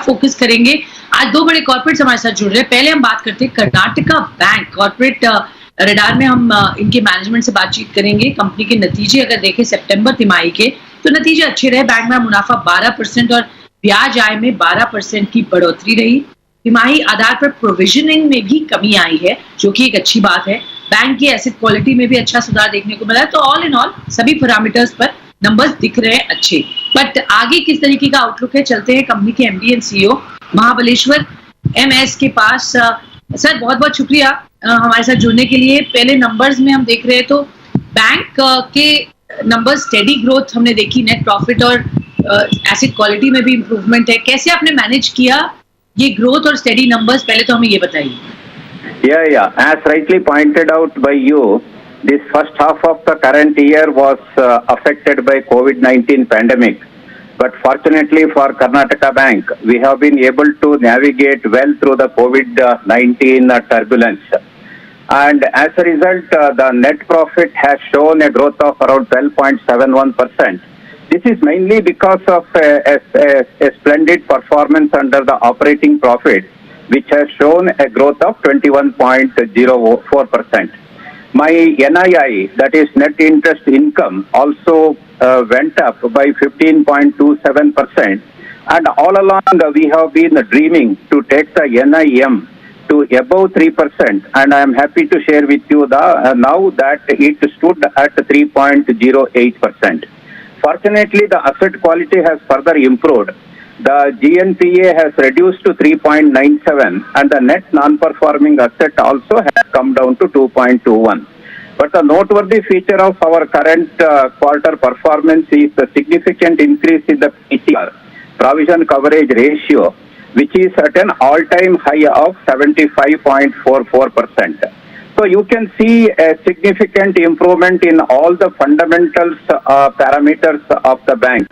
Focus करेंगे। आज 2 बड़े कॉर्पोरेट्स हमारे साथ जुड़ रहे हैं। पहले हम बात करते हैं कर्नाटका बैंक कॉर्पोरेट रडार में हम इनके मैनेजमेंट से बातचीत करेंगे। कंपनी के नतीजे अगर देखें सितंबर तिमाही के, तो नतीजे अच्छे रहे। बैंक में मुनाफा 12% और ब्याज आय में 12% की बढ़ोतरी रही। तिमाही आधार पर प्रोविजनिंग में भी कमी आई है, जो कि एक अच्छी बात है। बैंक की एसेट क्वालिटी में भी अच्छा सुधार देखने को मिला है। तो ऑल इन ऑल सभी पैरामीटर्स पर नंबर्स दिख रहे हैं अच्छे। बट आगे किस तरीके का आउटलुक है, चलते हैं कंपनी के MD and CEO Mahabaleshwar MS के पास। सर बहुत बहुत शुक्रिया हमारे साथ जुड़ने के लिए। पहले नंबर्स में हम देख रहे हैं तो बैंक के नंबर्स स्टेडी ग्रोथ हमने देखी, नेट प्रॉफिट और एसेट क्वालिटी में भी इंप्रूवमेंट है। कैसे आपने मैनेज किया ये ग्रोथ और स्टेडी नंबर्स, पहले तो हमें ये बताइए। Yeah. As rightly pointed out by you, this first half of the current year was affected by COVID-19 pandemic. But fortunately for Karnataka Bank, we have been able to navigate well through the COVID-19 turbulence. And as a result, the net profit has shown a growth of around 12.71%. This is mainly because of a splendid performance under the operating profit, which has shown a growth of 21.04%. My NII, that is net interest income, also went up by 15.27%. And all along we have been dreaming to take the NIM to above 3%. And I am happy to share with you now that it stood at 3.08%. Fortunately, the asset quality has further improved. The GNPA has reduced to 3.97 and the net non-performing asset also has come down to 2.21. But the noteworthy feature of our current quarter performance is the significant increase in the PCR, provision coverage ratio, which is at an all-time high of 75.44%. So you can see a significant improvement in all the fundamentals parameters of the bank.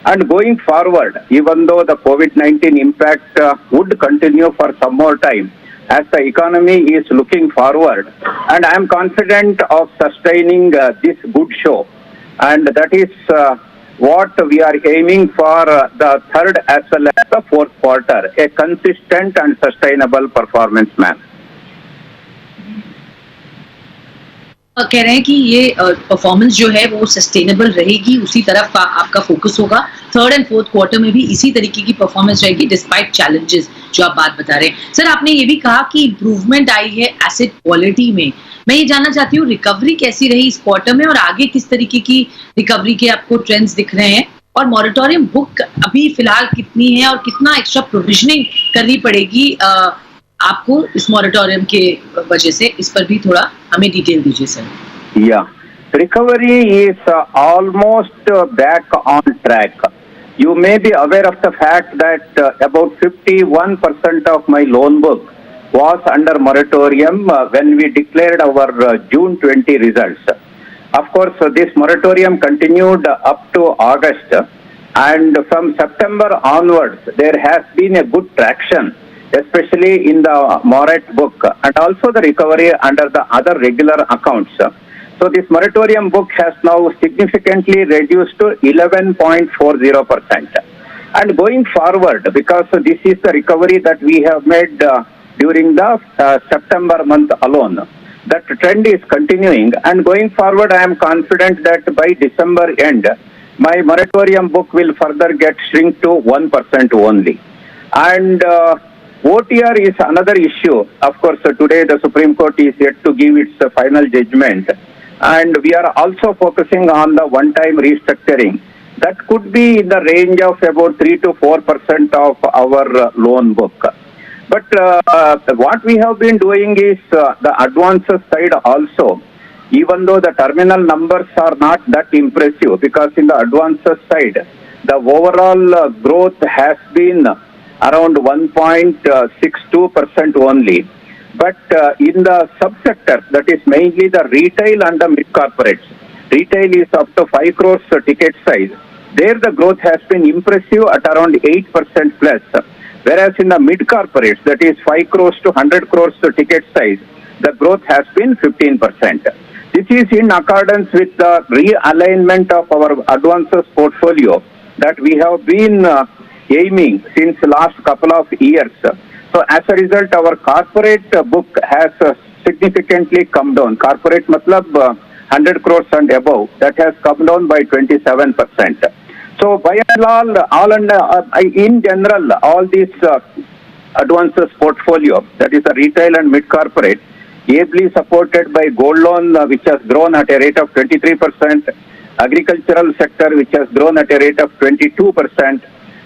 And going forward, even though the COVID-19 impact would continue for some more time, as the economy is looking forward, and I am confident of sustaining this good show. And that is what we are aiming for the third as well as the fourth quarter, a consistent and sustainable performance, ma'am. कह रहे हैं कि ये performance जो है वो sustainable रहेगी, उसी तरफ आपका फोकस होगा। थर्ड एंड फोर्थ क्वार्टर में भी इसी तरीके की परफॉर्मेंस रहेगी डिस्पाइट चैलेंजेस जो आप बात बता रहे हैं। सर आपने ये भी कहा कि इंप्रूवमेंट आई है एसेट क्वालिटी में। मैं ये जानना चाहती हूँ रिकवरी कैसी रही इस क्वार्टर में और आगे किस तरीके की रिकवरी के आपको ट्रेंड्स दिख रहे हैं, और मॉरेटोरियम बुक अभी फिलहाल कितनी है और कितना एक्स्ट्रा प्रोविजनिंग करनी पड़ेगी आपको इस मॉरेटोरियम के वजह से, इस पर भी थोड़ा हमें डिटेल दीजिए sir. Yeah, recovery is almost back on track. You may be aware of the fact that about 51% of my loan book was under moratorium when we declared our June 20 results. Of course, this moratorium continued up to August, and from September onwards, there has been a good traction, especially in the morat book and also the recovery under the other regular accounts. So this moratorium book has now significantly reduced to 11.40%. And going forward, because this is the recovery that we have made during the September month alone, that trend is continuing. And going forward, I am confident that by December end, my moratorium book will further get shrink to 1% only. And OTR is another issue. Of course, today the Supreme Court is yet to give its final judgment. And we are also focusing on the one-time restructuring. That could be in the range of about 3 to 4% of our loan book. But what we have been doing is the advances side also, even though the terminal numbers are not that impressive, because in the advances side, the overall growth has been around 1.62% only. But in the subsector, that is mainly the retail and the mid-corporates, retail is up to 5 crores ticket size. There the growth has been impressive at around 8% plus. Whereas in the mid-corporates, that is 5 crores to 100 crores ticket size, the growth has been 15%. This is in accordance with the realignment of our advances portfolio that we have been aiming since last couple of years. So as a result, our corporate book has significantly come down. Corporate matlab 100 crores and above, that has come down by 27%. So by and all in general, all these advances portfolio, that is the retail and mid-corporate, ably supported by gold loan, which has grown at a rate of 23%, agricultural sector, which has grown at a rate of 22%,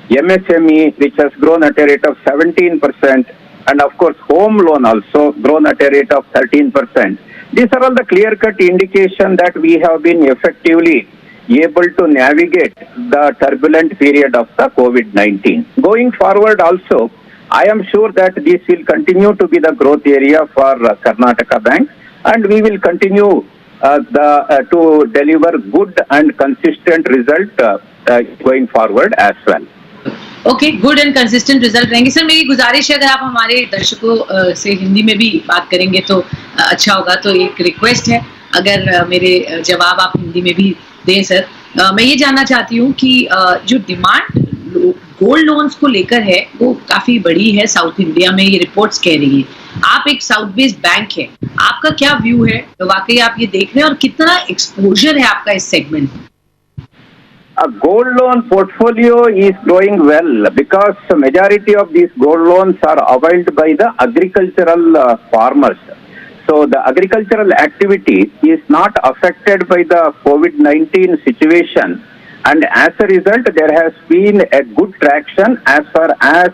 MSME, which has grown at a rate of 17%, and of course, home loan also grown at a rate of 13%. These are all the clear-cut indication that we have been effectively able to navigate the turbulent period of the COVID-19. Going forward also, I am sure that this will continue to be the growth area for Karnataka Bank, and we will continue to deliver good and consistent result going forward as well. Okay, good and consistent result रहेंगे। Sir मेरी गुजारिश है, अगर आप हमारे दर्शकों से हिंदी में भी बात करेंगे तो अच्छा होगा। तो एक रिक्वेस्ट है, अगर मेरे जवाब आप हिंदी में भी दें सर। मैं ये जानना चाहती हूँ कि जो डिमांड गोल्ड लोन्स को लेकर है वो काफी बड़ी है साउथ इंडिया में, ये रिपोर्ट्स कह रही है। आप एक साउथ बेस्ड बैंक है, आपका क्या व्यू है? वाकई आप ये देख रहे हैं और कितना एक्सपोजर है आपका इस सेगमेंट में? A gold loan portfolio is growing well because majority of these gold loans are availed by the agricultural farmers. So the agricultural activity is not affected by the COVID-19 situation, and as a result there has been a good traction as far as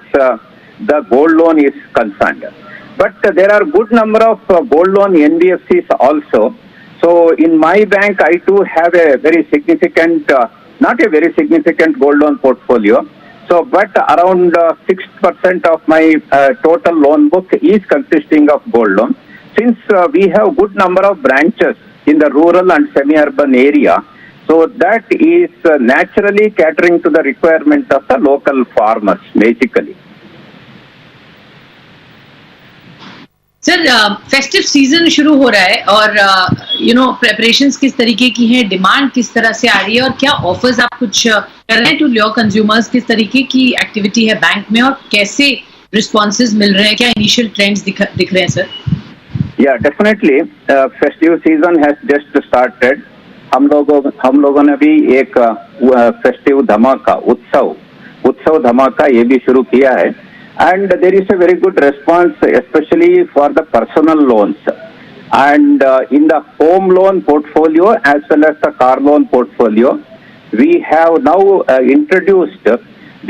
the gold loan is concerned. But there are good number of gold loan NBFCs also. So in my bank I too have a very significant not a very significant gold loan portfolio. So, but around 6% of my total loan book is consisting of gold loan. Since we have good number of branches in the rural and semi-urban area, so that is naturally catering to the requirement of the local farmers, basically. Sir festive season शुरू हो रहा है और preparations किस तरीके की हैं, demand किस तरह से आ रही है और क्या ऑफर्स आप कुछ कर रहे हैं टू योर कंज्यूमर्स? किस तरीके की एक्टिविटी है बैंक में और कैसे रिस्पॉन्सेज मिल रहे हैं? क्या इनिशियल ट्रेंड्स दिख रहे हैं सर? या definitely festive season has just started. हम लोगों ने भी एक फेस्टिव धमाका उत्सव धमाका ये भी शुरू किया है, and there is a very good response, especially for the personal loans. And in the home loan portfolio as well as the car loan portfolio, we have now introduced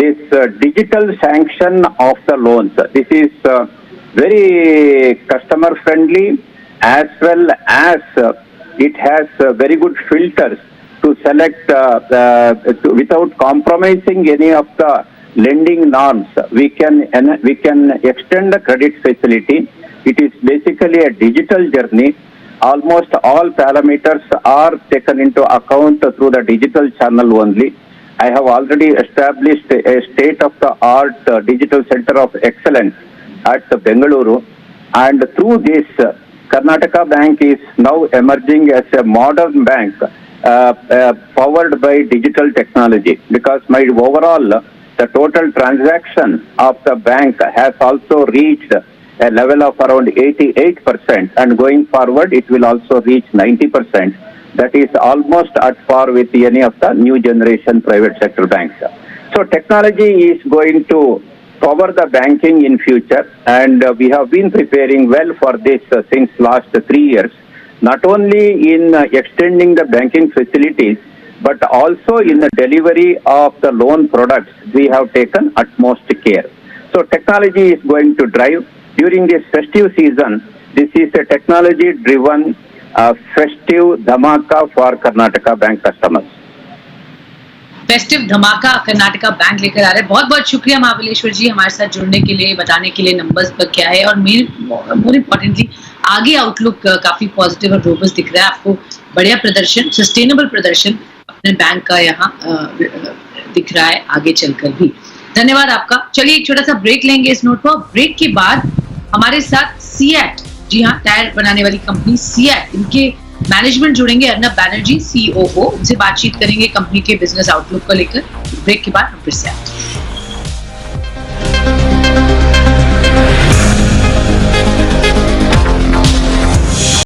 this digital sanction of the loans. This is very customer friendly as well as it has very good filters to select without compromising any of the lending norms. We can extend the credit facility. It is basically a digital journey. Almost all parameters are taken into account through the digital channel only. I have already established a state-of-the-art digital center of excellence at Bengaluru, and through this, Karnataka Bank is now emerging as a modern bank powered by digital technology, because the total transaction of the bank has also reached a level of around 88%, and going forward it will also reach 90%. That is almost at par with any of the new generation private sector banks. So technology is going to power the banking in future, and we have been preparing well for this since last 3 years, not only in extending the banking facilities, but also in the delivery of the loan products. We have taken utmost care. So technology is going to drive during this festive season. This is a technology driven festive dhamaka for Karnataka Bank customers. Festive धमाका Karnataka bank लेकर आ रहे हैं। बहुत बहुत शुक्रिया महाबलेश्वर जी हमारे साथ जुड़ने के लिए, बताने के लिए नंबर्स पर क्या है, और मोर इम्पोर्टेंटली आगे आउटलुक काफी पॉजिटिव और रोबस्ट दिख रहा है। आपको बढ़िया प्रदर्शन, सस्टेनेबल प्रदर्शन अपने बैंक का यहाँ दिख रहा है आगे चलकर भी। धन्यवाद आपका। चलिए एक छोटा सा ब्रेक लेंगे इस नोट पर। ब्रेक के बाद हमारे साथ सीएट, जी हाँ, टायर बनाने वाली कंपनी सीएट, इनके मैनेजमेंट जुड़ेंगे, अर्नब बैनर्जी COO, उनसे बातचीत करेंगे कंपनी के बिजनेस आउटलुक को लेकर। ब्रेक के बाद हम फिर से आएंगे।